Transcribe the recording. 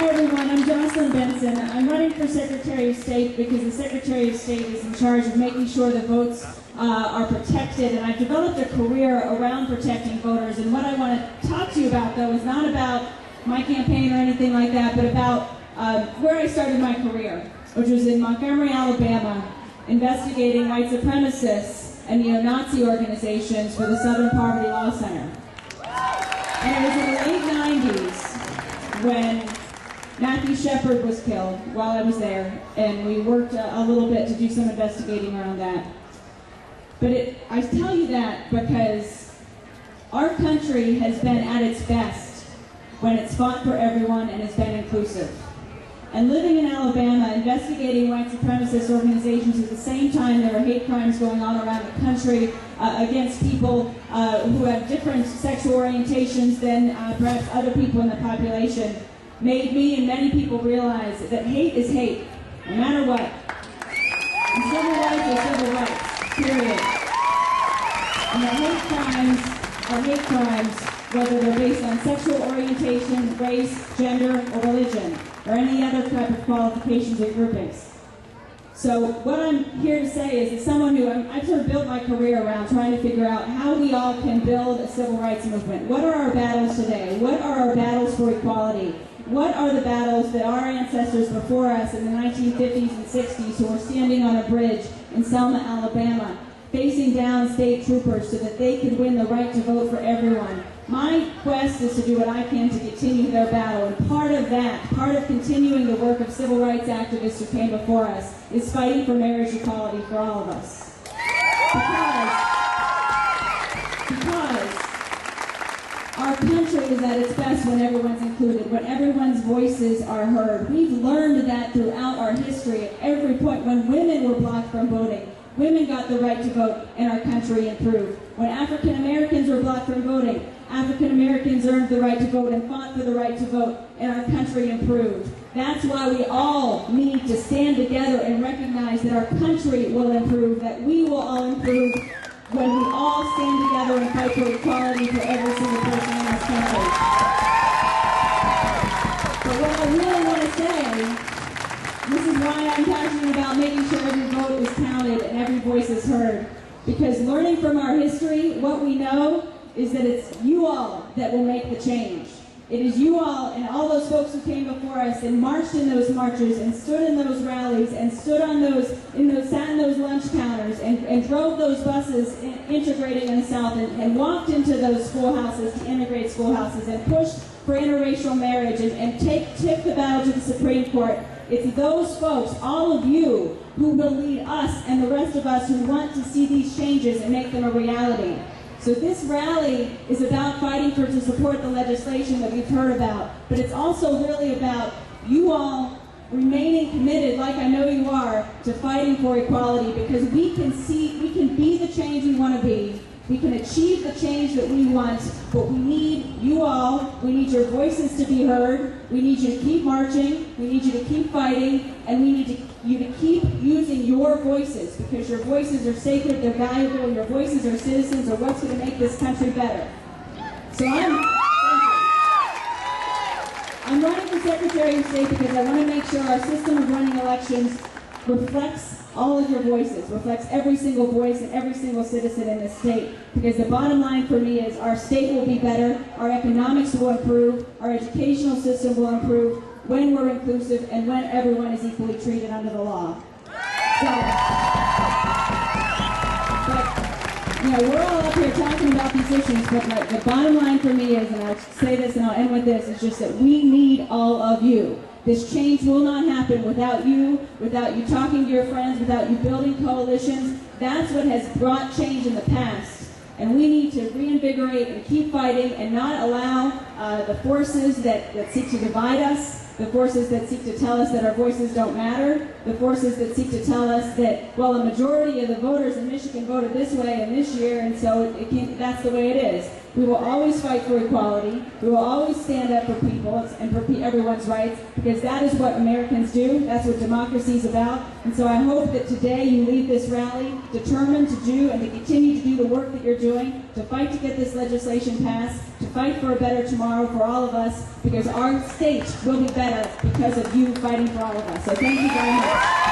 Hi everyone, I'm Jocelyn Benson. I'm running for Secretary of State because the Secretary of State is in charge of making sure that votes are protected, and I've developed a career around protecting voters. And what I want to talk to you about, though, is not about my campaign or anything like that, but about where I started my career, which was in Montgomery, Alabama, investigating white supremacists and neo-Nazi organizations for the Southern Poverty Law Center. And it was in the late 90s when Matthew Shepard was killed while I was there, and we worked a little bit to do some investigating around that. But I tell you that because our country has been at its best when it's fought for everyone and has been inclusive. And living in Alabama, investigating white supremacist organizations at the same time there are hate crimes going on around the country against people who have different sexual orientations than perhaps other people in the population, made me and many people realize that hate is hate, no matter what. And civil rights are civil rights, period. And the hate crimes are hate crimes, whether they're based on sexual orientation, race, gender, or religion, or any other type of qualifications or groupings. So what I'm here to say is, as someone who, I've sort of built my career around trying to figure out how we all can build a civil rights movement. What are our battles today? What are our battles for equality? What are the battles that our ancestors before us in the 1950s and 60s who were standing on a bridge in Selma, Alabama, facing down state troopers so that they could win the right to vote for everyone? My quest is to do what I can to continue their battle, and part of that, part of continuing the work of civil rights activists who came before us, is fighting for marriage equality for all of us. Because our country is at its best when everyone's included, when everyone's voices are heard. We've learned that throughout our history. At every point when women were blocked from voting, women got the right to vote and our country improved. When African Americans were blocked from voting, African Americans earned the right to vote and fought for the right to vote, and our country improved. That's why we all need to stand together and recognize that our country will improve, that we will all improve when we all stand together and fight for equality for every single person in this country. But what I really want to say, this is why I'm passionate about making sure every vote is counted and every voice is heard. Because learning from our history, what we know is that it's you all that will make the change. It is you all and all those folks who came before us and marched in those marches and stood in those rallies and stood on sat in those lunch counters and drove those buses integrating in the South and walked into those schoolhouses to integrate schoolhouses and pushed for interracial marriage and took the battle to the Supreme Court. It's those folks, all of you, who will lead us and the rest of us who want to see these changes and make them a reality. So this rally is about fighting to support the legislation that we've heard about, but it's also really about you all remaining committed, like I know you are, to fighting for equality, because we can be the change we want to be. We can achieve the change that we want, but we need you all, we need your voices to be heard, we need you to keep marching, we need you to keep fighting, and we need you to keep using your voices, because your voices are sacred, they're valuable, your voices are citizens, are what's going to make this country better. So I'm running for Secretary of State because I want to make sure our system of running elections reflects all of your voices, reflects every single voice and every single citizen in this state. Because the bottom line for me is our state will be better, our economics will improve, our educational system will improve when we're inclusive and when everyone is equally treated under the law. But we're all up here talking about these issues, but the bottom line for me is, and I'll say this and I'll end with this, is just that we need all of you. This change will not happen without you talking to your friends, without you building coalitions. That's what has brought change in the past. And we need to reinvigorate and keep fighting and not allow the forces that seek to divide us, the forces that seek to tell us that our voices don't matter, the forces that seek to tell us that, well, a majority of the voters in Michigan voted this way and this year, and so that's the way it is. We will always fight for equality. We will always stand up for people and for everyone's rights, because that is what Americans do. That's what democracy is about. And so I hope that today you leave this rally determined to do and to continue to do the work that you're doing, to fight to get this legislation passed, to fight for a better tomorrow for all of us, because our state will be better because of you fighting for all of us. So thank you very much.